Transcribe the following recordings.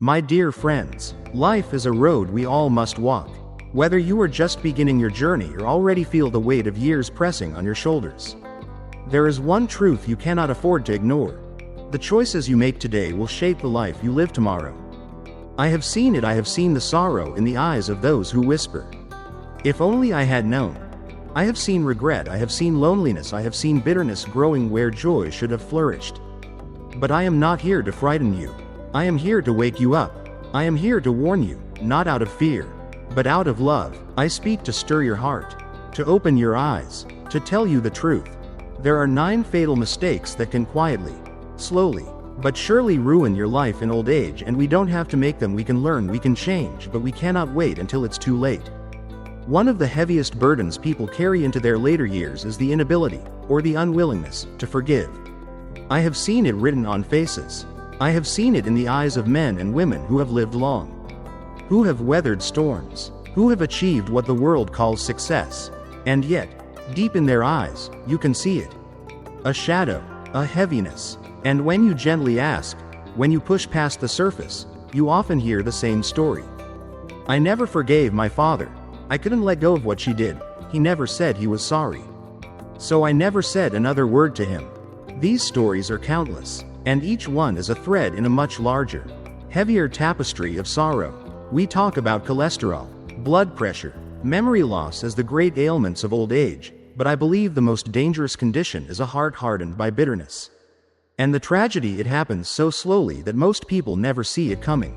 My dear friends, life is a road we all must walk. Whether you are just beginning your journey or already feel the weight of years pressing on your shoulders, there is one truth you cannot afford to ignore. The choices you make today will shape the life you live tomorrow. I have seen it. I have seen the sorrow in the eyes of those who whisper, "If only I had known." I have seen regret. I have seen loneliness. I have seen bitterness growing where joy should have flourished. But I am not here to frighten you. I am here to wake you up. I am here to warn you, not out of fear, but out of love. I speak to stir your heart, to open your eyes, to tell you the truth. There are 9 fatal mistakes that can quietly, slowly, but surely ruin your life in old age, and we don't have to make them. We can learn, we can change, but we cannot wait until it's too late. One of the heaviest burdens people carry into their later years is the inability, or the unwillingness, to forgive. I have seen it written on faces. I have seen it in the eyes of men and women who have lived long, who have weathered storms, who have achieved what the world calls success, and yet, deep in their eyes, you can see it. A shadow, a heaviness. And when you gently ask, when you push past the surface, you often hear the same story. I never forgave my father. I couldn't let go of what she did. He never said he was sorry. So I never said another word to him. These stories are countless, and each one is a thread in a much larger, heavier tapestry of sorrow. We talk about cholesterol, blood pressure, memory loss as the great ailments of old age, but I believe the most dangerous condition is a heart hardened by bitterness. And the tragedy, it happens so slowly that most people never see it coming.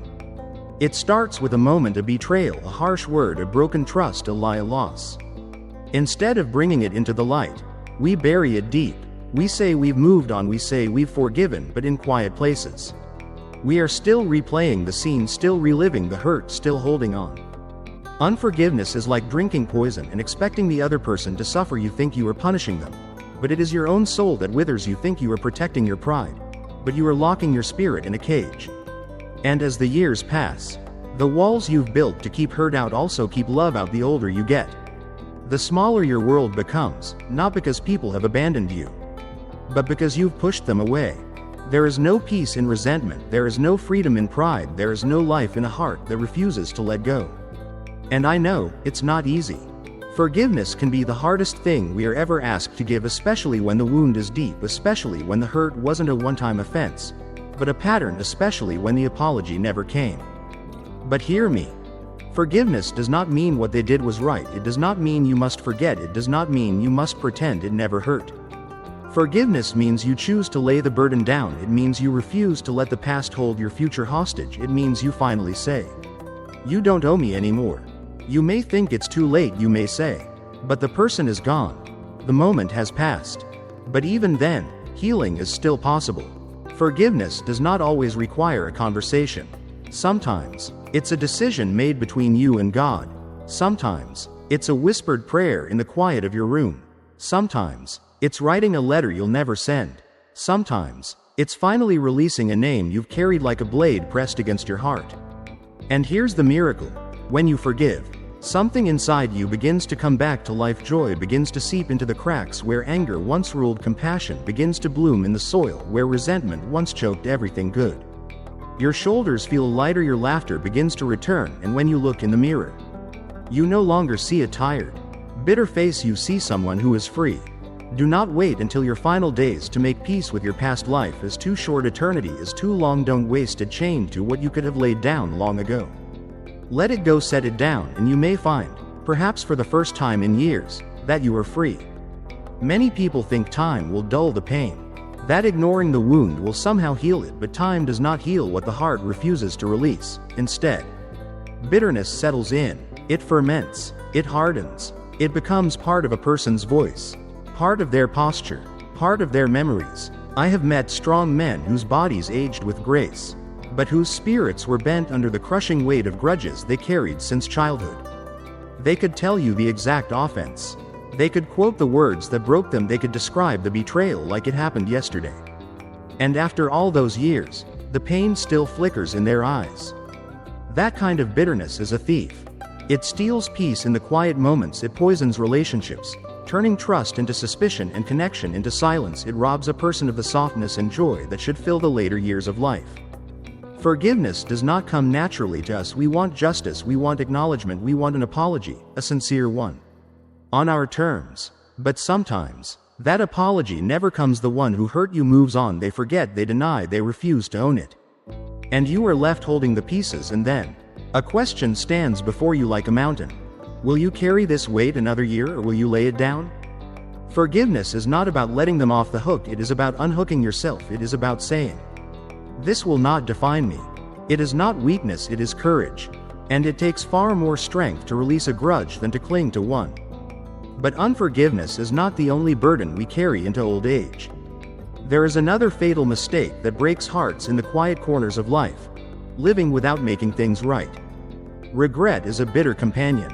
It starts with a moment, a betrayal, a harsh word, a broken trust, a lie, a loss. Instead of bringing it into the light, we bury it deep. We say we've moved on, we say we've forgiven, but in quiet places, we are still replaying the scene, still reliving the hurt, still holding on. Unforgiveness is like drinking poison and expecting the other person to suffer. You think you are punishing them, but it is your own soul that withers. You think you are protecting your pride, but you are locking your spirit in a cage. And as the years pass, the walls you've built to keep hurt out also keep love out. The older you get, the smaller your world becomes, not because people have abandoned you, but because you've pushed them away. There is no peace in resentment. There is no freedom in pride. There is no life in a heart that refuses to let go. And I know, it's not easy. Forgiveness can be the hardest thing we are ever asked to give, especially when the wound is deep, especially when the hurt wasn't a one-time offense, but a pattern, especially when the apology never came. But hear me. Forgiveness does not mean what they did was right. It does not mean you must forget. It does not mean you must pretend it never hurt. Forgiveness means you choose to lay the burden down. It means you refuse to let the past hold your future hostage. It means you finally say, "You don't owe me anymore." You may think it's too late, you may say, but the person is gone. The moment has passed. But even then, healing is still possible. Forgiveness does not always require a conversation. Sometimes, it's a decision made between you and God. Sometimes, it's a whispered prayer in the quiet of your room. Sometimes, it's writing a letter you'll never send. Sometimes, it's finally releasing a name you've carried like a blade pressed against your heart. And here's the miracle. When you forgive, something inside you begins to come back to life. Joy begins to seep into the cracks where anger once ruled. Compassion begins to bloom in the soil where resentment once choked everything good. Your shoulders feel lighter, your laughter begins to return, and when you look in the mirror, you no longer see a tired, bitter face. You see someone who is free. Do not wait until your final days to make peace with your past. Life is too short, eternity is too long. Don't waste it chained to what you could have laid down long ago. Let it go, set it down, and you may find, perhaps for the first time in years, that you are free. Many people think time will dull the pain, that ignoring the wound will somehow heal it, but time does not heal what the heart refuses to release. Instead, bitterness settles in, it ferments, it hardens, it becomes part of a person's voice, part of their posture, part of their memories. I have met strong men whose bodies aged with grace, but whose spirits were bent under the crushing weight of grudges they carried since childhood. They could tell you the exact offense. They could quote the words that broke them. They could describe the betrayal like it happened yesterday. And after all those years, the pain still flickers in their eyes. That kind of bitterness is a thief. It steals peace in the quiet moments. It poisons relationships, turning trust into suspicion and connection into silence. It robs a person of the softness and joy that should fill the later years of life. Forgiveness does not come naturally to us. We want justice, we want acknowledgement, we want an apology, a sincere one. On our terms. But sometimes, that apology never comes. The one who hurt you moves on, they forget, they deny, they refuse to own it. And you are left holding the pieces, and then a question stands before you like a mountain. Will you carry this weight another year, or will you lay it down? Forgiveness is not about letting them off the hook, it is about unhooking yourself. It is about saying, "This will not define me." It is not weakness, it is courage. And it takes far more strength to release a grudge than to cling to one. But unforgiveness is not the only burden we carry into old age. There is another fatal mistake that breaks hearts in the quiet corners of life: living without making things right. Regret is a bitter companion.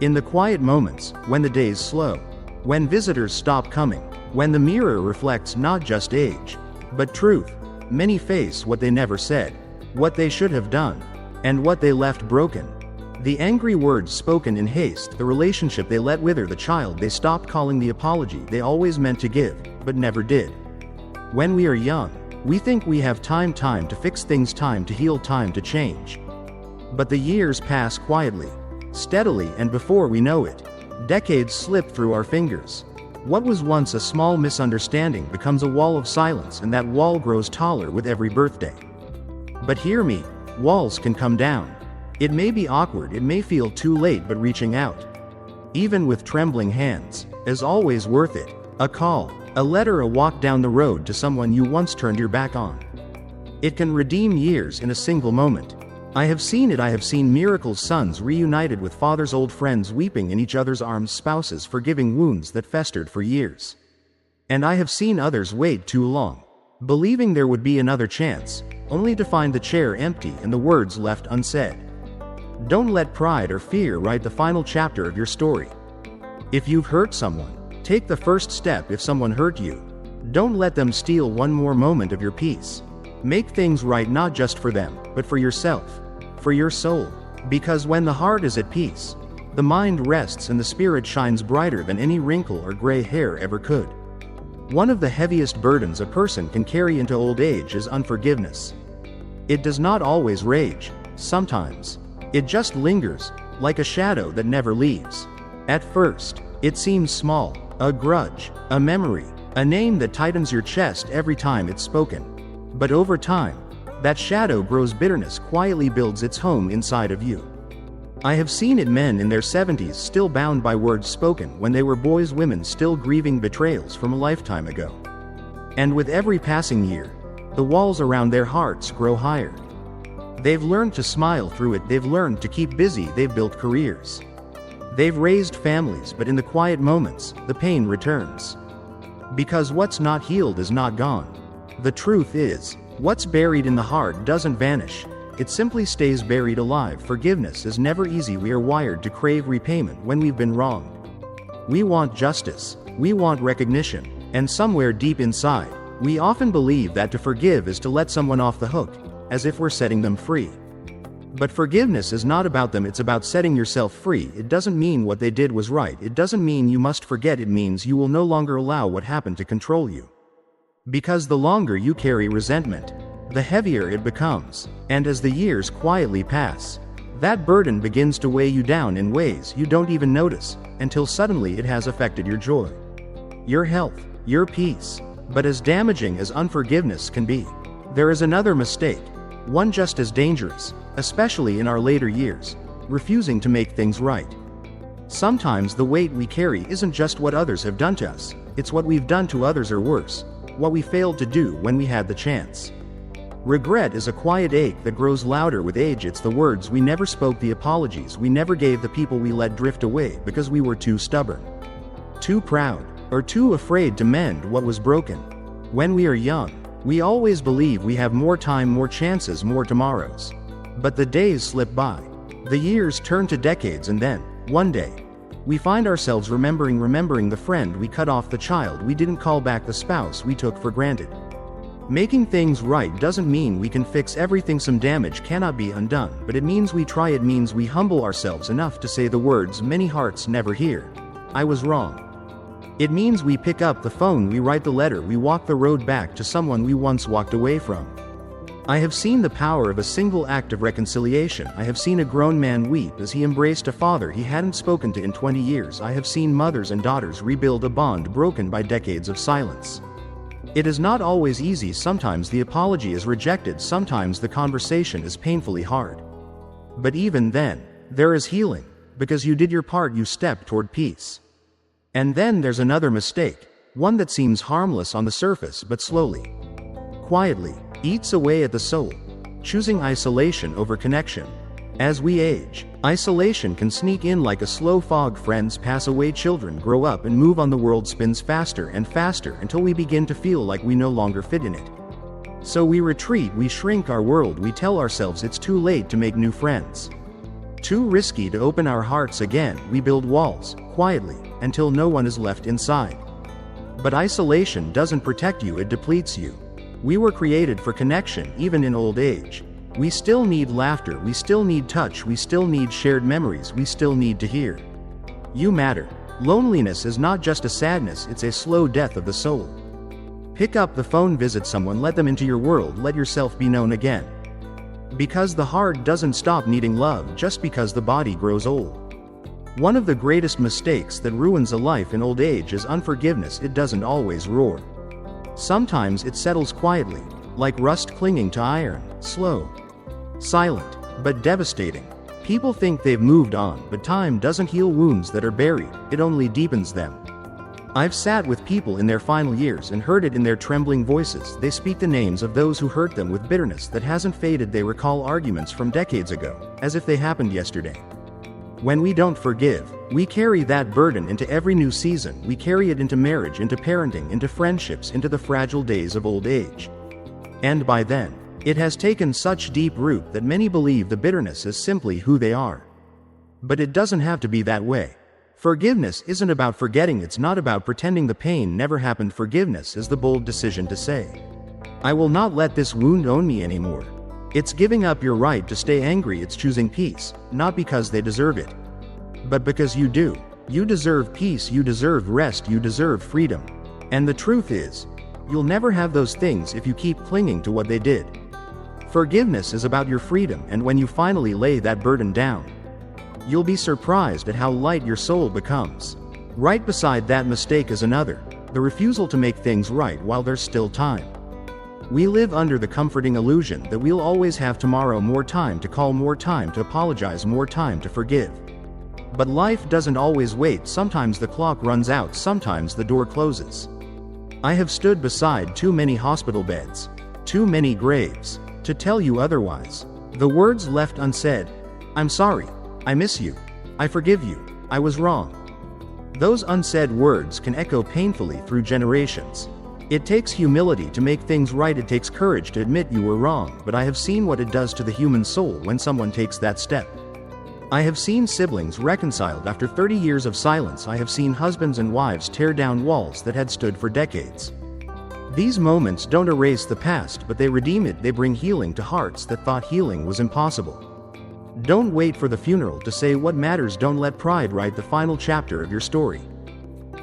In the quiet moments, when the days slow, when visitors stop coming, when the mirror reflects not just age, but truth, many face what they never said, what they should have done, and what they left broken. The angry words spoken in haste, the relationship they let wither, the child they stopped calling, the apology they always meant to give, but never did. When we are young, we think we have time to fix things, time to heal, time to change. But the years pass quietly, steadily, and before we know it, decades slip through our fingers. What was once a small misunderstanding becomes a wall of silence, and that wall grows taller with every birthday. But hear me, walls can come down. It may be awkward, it may feel too late, but reaching out, even with trembling hands, is always worth it. A call, a letter, a walk down the road to someone you once turned your back on. It can redeem years in a single moment. I have seen it. I have seen miracles, sons reunited with fathers, old friends weeping in each other's arms, spouses forgiving wounds that festered for years. And I have seen others wait too long, believing there would be another chance, only to find the chair empty and the words left unsaid. Don't let pride or fear write the final chapter of your story. If you've hurt someone, take the first step. If someone hurt you, don't let them steal one more moment of your peace. Make things right, not just for them, but for yourself, for your soul. Because when the heart is at peace, the mind rests and the spirit shines brighter than any wrinkle or gray hair ever could. One of the heaviest burdens a person can carry into old age is unforgiveness. It does not always rage. Sometimes, it just lingers, like a shadow that never leaves. At first, it seems small, a grudge, a memory, a name that tightens your chest every time it's spoken. But over time, that shadow grows, bitterness quietly builds its home inside of you. I have seen it: men in their 70s still bound by words spoken when they were boys, women still grieving betrayals from a lifetime ago. And with every passing year, the walls around their hearts grow higher. They've learned to smile through it, they've learned to keep busy, they've built careers. They've raised families, but in the quiet moments, the pain returns. Because what's not healed is not gone. The truth is, what's buried in the heart doesn't vanish, it simply stays buried alive. Forgiveness is never easy. We are wired to crave repayment when we've been wronged. We want justice, we want recognition, and somewhere deep inside, we often believe that to forgive is to let someone off the hook, as if we're setting them free. But forgiveness is not about them, it's about setting yourself free. It doesn't mean what they did was right, it doesn't mean you must forget, it means you will no longer allow what happened to control you. Because the longer you carry resentment, the heavier it becomes, and as the years quietly pass, that burden begins to weigh you down in ways you don't even notice, until suddenly it has affected your joy, your health, your peace. But as damaging as unforgiveness can be, there is another mistake, one just as dangerous, especially in our later years: refusing to make things right. Sometimes the weight we carry isn't just what others have done to us, it's what we've done to others, or worse, what we failed to do when we had the chance. Regret is a quiet ache that grows louder with age. It's the words we never spoke, the apologies we never gave, the people we let drift away because we were too stubborn, too proud, or too afraid to mend what was broken. When we are young, we always believe we have more time, more chances, more tomorrows. But the days slip by, the years turn to decades, and then, one day, we find ourselves remembering the friend we cut off, the child we didn't call back, the spouse we took for granted. Making things right doesn't mean we can fix everything. Some damage cannot be undone, but it means we try. It means we humble ourselves enough to say the words many hearts never hear: "I was wrong." It means we pick up the phone, we write the letter, we walk the road back to someone we once walked away from. I have seen the power of a single act of reconciliation. I have seen a grown man weep as he embraced a father he hadn't spoken to in 20 years. I have seen mothers and daughters rebuild a bond broken by decades of silence. It is not always easy. Sometimes the apology is rejected, sometimes the conversation is painfully hard. But even then, there is healing, because you did your part, you stepped toward peace. And then there's another mistake, one that seems harmless on the surface but slowly, quietly, eats away at the soul, choosing isolation over connection. As we age, isolation can sneak in like a slow fog. Friends pass away, children grow up and move on. The world spins faster and faster until we begin to feel like we no longer fit in it. So we retreat, we shrink our world, we tell ourselves it's too late to make new friends. Too risky to open our hearts again. We build walls, quietly, until no one is left inside. But isolation doesn't protect you, it depletes you. We were created for connection. Even in old age, we still need laughter, we still need touch, we still need shared memories, we still need to hear. You matter. Loneliness is not just a sadness, it's a slow death of the soul. Pick up the phone, visit someone, let them into your world, let yourself be known again. Because the heart doesn't stop needing love just because the body grows old. One of the greatest mistakes that ruins a life in old age is unforgiveness. It doesn't always roar. Sometimes it settles quietly, like rust clinging to iron, slow, silent, but devastating. People think they've moved on, but time doesn't heal wounds that are buried, it only deepens them. I've sat with people in their final years and heard it in their trembling voices. They speak the names of those who hurt them with bitterness that hasn't faded. They recall arguments from decades ago, as if they happened yesterday. When we don't forgive, we carry that burden into every new season. We carry it into marriage, into parenting, into friendships, into the fragile days of old age. And by then, it has taken such deep root that many believe the bitterness is simply who they are. But it doesn't have to be that way. Forgiveness isn't about forgetting, it's not about pretending the pain never happened. Forgiveness is the bold decision to say, I will not let this wound own me anymore. It's giving up your right to stay angry, it's choosing peace, not because they deserve it, but because you do. You deserve peace, you deserve rest, you deserve freedom. And the truth is, you'll never have those things if you keep clinging to what they did. Forgiveness is about your freedom, and when you finally lay that burden down, you'll be surprised at how light your soul becomes. Right beside that mistake is another, the refusal to make things right while there's still time. We live under the comforting illusion that we'll always have tomorrow, more time to call, more time to apologize, more time to forgive. But life doesn't always wait. Sometimes the clock runs out, sometimes the door closes. I have stood beside too many hospital beds, too many graves, to tell you otherwise. The words left unsaid, I'm sorry, I miss you, I forgive you, I was wrong. Those unsaid words can echo painfully through generations. It takes humility to make things right, it takes courage to admit you were wrong, but I have seen what it does to the human soul when someone takes that step. I have seen siblings reconciled after 30 years of silence. I have seen husbands and wives tear down walls that had stood for decades. These moments don't erase the past, but they redeem it. They bring healing to hearts that thought healing was impossible. Don't wait for the funeral to say what matters. Don't let pride write the final chapter of your story.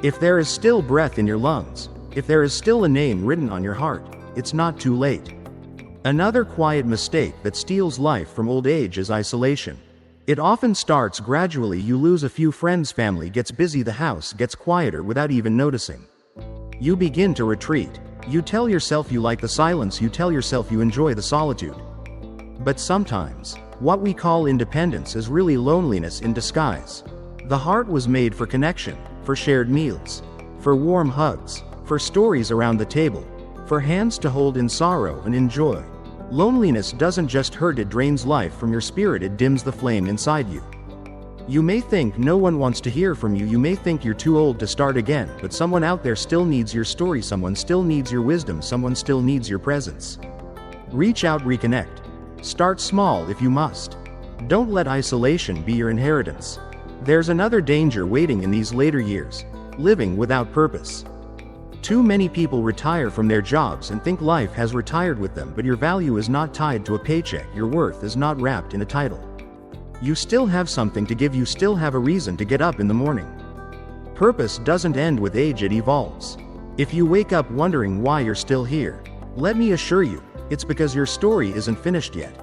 If there is still breath in your lungs, if there is still a name written on your heart, it's not too late. Another quiet mistake that steals life from old age is isolation. It often starts gradually. You lose a few friends, family gets busy, the house gets quieter without even noticing. You begin to retreat. You tell yourself you like the silence, you tell yourself you enjoy the solitude. But sometimes, what we call independence is really loneliness in disguise. The heart was made for connection, for shared meals, for warm hugs, for stories around the table, for hands to hold in sorrow and in joy. Loneliness doesn't just hurt, it drains life from your spirit, it dims the flame inside you. You may think no one wants to hear from you, you may think you're too old to start again, but someone out there still needs your story, someone still needs your wisdom, someone still needs your presence. Reach out, reconnect. Start small if you must. Don't let isolation be your inheritance. There's another danger waiting in these later years: living without purpose. Too many people retire from their jobs and think life has retired with them, but your value is not tied to a paycheck, your worth is not wrapped in a title. You still have something to give, you still have a reason to get up in the morning. Purpose doesn't end with age, it evolves. If you wake up wondering why you're still here, let me assure you, It's because your story isn't finished yet.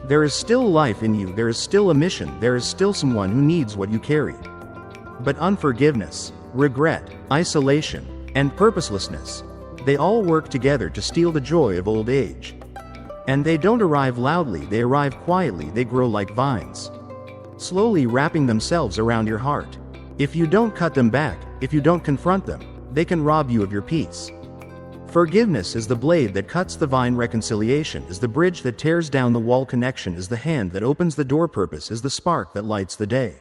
There is still life in you, there is still a mission, there is still someone who needs what you carry. But unforgiveness, regret, isolation, and purposelessness, they all work together to steal the joy of old age. And they don't arrive loudly, they arrive quietly, they grow like vines, slowly wrapping themselves around your heart. If you don't cut them back, if you don't confront them, they can rob you of your peace. Forgiveness is the blade that cuts the vine, reconciliation is the bridge that tears down the wall, connection is the hand that opens the door, purpose is the spark that lights the day.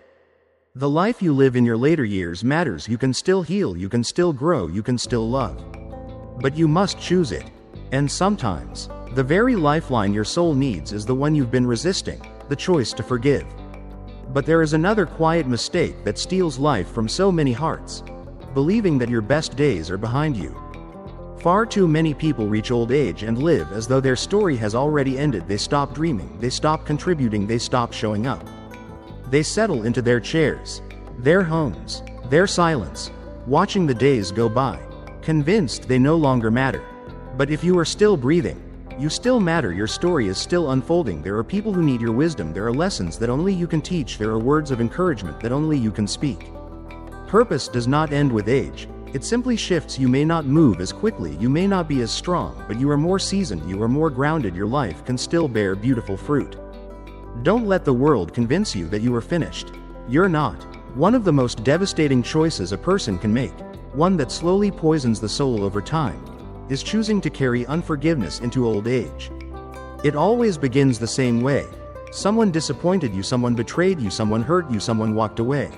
The life you live in your later years matters. You can still heal, you can still grow, you can still love. But you must choose it. And sometimes, the very lifeline your soul needs is the one you've been resisting, the choice to forgive. But there is another quiet mistake that steals life from so many hearts: believing that your best days are behind you. Far too many people reach old age and live as though their story has already ended. They stop dreaming, they stop contributing, they stop showing up. They settle into their chairs, their homes, their silence, watching the days go by, convinced they no longer matter. But if you are still breathing, you still matter. Your story is still unfolding. There are people who need your wisdom. There are lessons that only you can teach. There are words of encouragement that only you can speak. Purpose does not end with age. It simply shifts. You may not move as quickly, you may not be as strong, but you are more seasoned, you are more grounded. Your life can still bear beautiful fruit. Don't let the world convince you that you are finished. You're not. One of the most devastating choices a person can make, one that slowly poisons the soul over time, is choosing to carry unforgiveness into old age. It always begins the same way. Someone disappointed you, someone betrayed you, someone hurt you, someone walked away.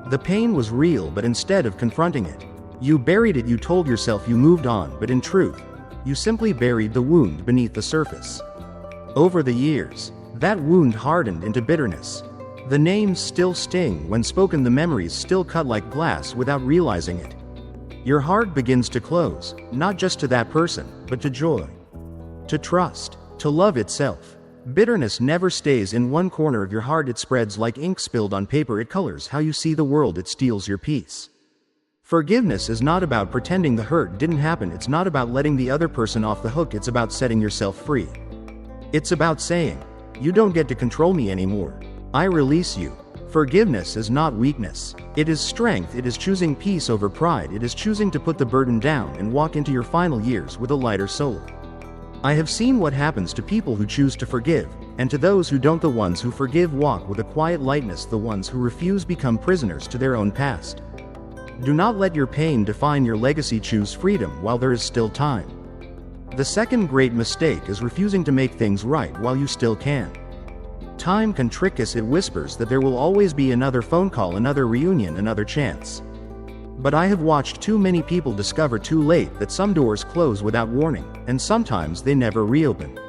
The pain was real, but instead of confronting it, you buried it. You told yourself you moved on, but in truth, you simply buried the wound beneath the surface. Over the years, that wound hardened into bitterness. The names still sting when spoken, the memories still cut like glass without realizing it. Your heart begins to close, not just to that person, but to joy, to trust, to love itself. Bitterness never stays in one corner of your heart. It spreads like ink spilled on paper. It colors how you see the world. It steals your peace. Forgiveness is not about pretending the hurt didn't happen. It's not about letting the other person off the hook. It's about setting yourself free. It's about saying, "You don't get to control me anymore. I release you." Forgiveness is not weakness. It is strength. It is choosing peace over pride. It is choosing to put the burden down and walk into your final years with a lighter soul. I have seen what happens to people who choose to forgive, and to those who don't. The ones who forgive walk with a quiet lightness. The ones who refuse become prisoners to their own past. Do not let your pain define your legacy. Choose freedom while there is still time. The second great mistake is refusing to make things right while you still can. Time can trick us. It whispers that there will always be another phone call, another reunion, another chance. But I have watched too many people discover too late that some doors close without warning, and sometimes they never reopen.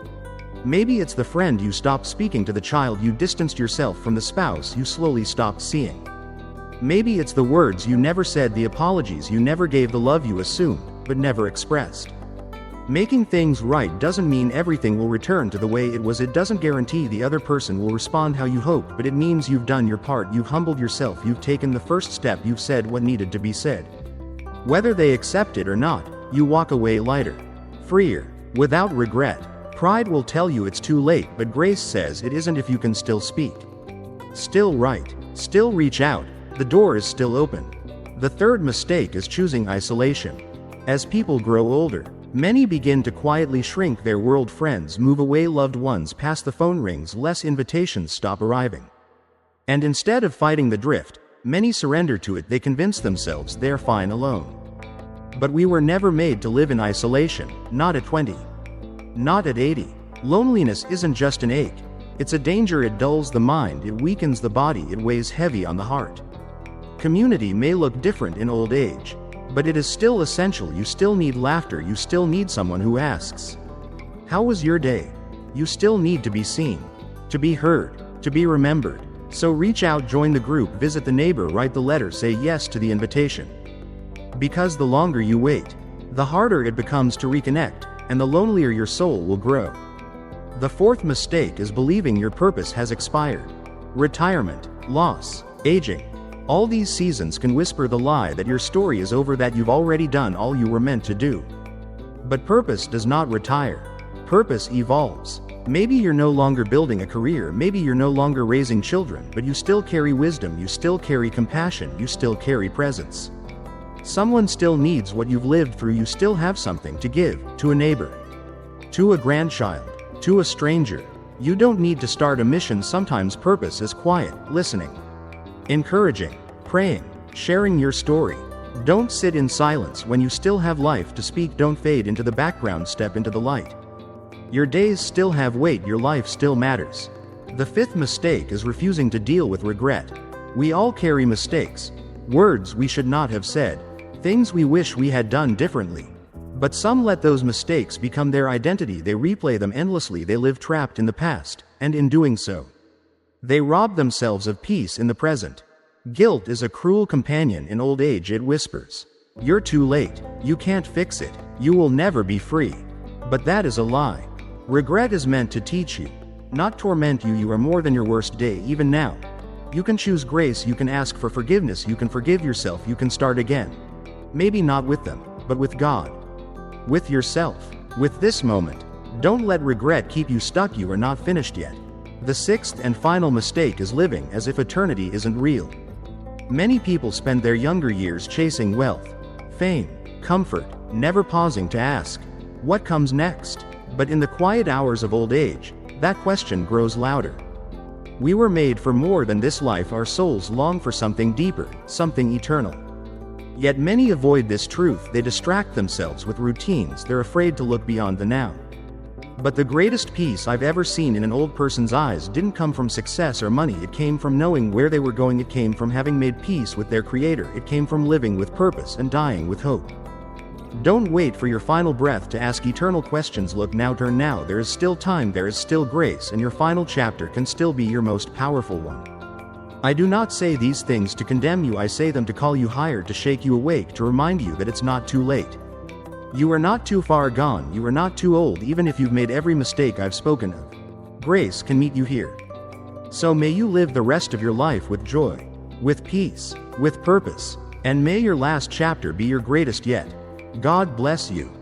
Maybe it's the friend you stopped speaking to, the child you distanced yourself from, the spouse you slowly stopped seeing. Maybe it's the words you never said, the apologies you never gave, the love you assumed, but never expressed. Making things right doesn't mean everything will return to the way it was. It doesn't guarantee the other person will respond how you hope, but it means you've done your part. You've humbled yourself. You've taken the first step. You've said what needed to be said. Whether they accept it or not, you walk away lighter, freer, without regret. Pride will tell you it's too late, but grace says it isn't. If you can still speak, still write, still reach out, the door is still open. The third mistake is choosing isolation. As people grow older, many begin to quietly shrink their world. Friends move away, loved ones pass, the phone rings less, invitations stop arriving. And instead of fighting the drift, many surrender to it. They convince themselves they're fine alone. But we were never made to live in isolation, not at 20. Not at 80. Loneliness isn't just an ache. It's a danger. It dulls the mind, it weakens the body, it weighs heavy on the heart. Community may look different in old age, but it is still essential. You still need laughter. You still need someone who asks, "How was your day?" You still need to be seen, to be heard, to be remembered. So reach out, join the group, visit the neighbor, write the letter, say yes to the invitation. Because the longer you wait, the harder it becomes to reconnect, and the lonelier your soul will grow. The fourth mistake is believing your purpose has expired. Retirement, loss, aging. All these seasons can whisper the lie that your story is over, that you've already done all you were meant to do. But purpose does not retire. Purpose evolves. Maybe you're no longer building a career, maybe you're no longer raising children, but you still carry wisdom, you still carry compassion, you still carry presence. Someone still needs what you've lived through, you still have something to give, to a neighbor, to a grandchild, to a stranger. You don't need to start a mission, sometimes purpose is quiet, listening, encouraging, praying, sharing your story. Don't sit in silence when you still have life to speak, don't fade into the background, step into the light. Your days still have weight, your life still matters. The fifth mistake is refusing to deal with regret. We all carry mistakes, words we should not have said, things we wish we had done differently. But some let those mistakes become their identity, they replay them endlessly, they live trapped in the past, and in doing so, they rob themselves of peace in the present. Guilt is a cruel companion in old age, it whispers, "You're too late, you can't fix it, you will never be free." But that is a lie. Regret is meant to teach you, not torment you. You are more than your worst day, even now. You can choose grace, you can ask for forgiveness, you can forgive yourself, you can start again. Maybe not with them, but with God. With yourself. With this moment. Don't let regret keep you stuck, you are not finished yet. The sixth and final mistake is living as if eternity isn't real. Many people spend their younger years chasing wealth, fame, comfort, never pausing to ask, what comes next? But in the quiet hours of old age, that question grows louder. We were made for more than this life, our souls long for something deeper, something eternal. Yet many avoid this truth, they distract themselves with routines, they're afraid to look beyond the now. But the greatest peace I've ever seen in an old person's eyes didn't come from success or money, it came from knowing where they were going, it came from having made peace with their Creator, it came from living with purpose and dying with hope. Don't wait for your final breath to ask eternal questions, look now, turn now, there is still time, there is still grace, and your final chapter can still be your most powerful one. I do not say these things to condemn you, I say them to call you higher, to shake you awake, to remind you that it's not too late. You are not too far gone, you are not too old, even if you've made every mistake I've spoken of. Grace can meet you here. So may you live the rest of your life with joy, with peace, with purpose, and may your last chapter be your greatest yet. God bless you.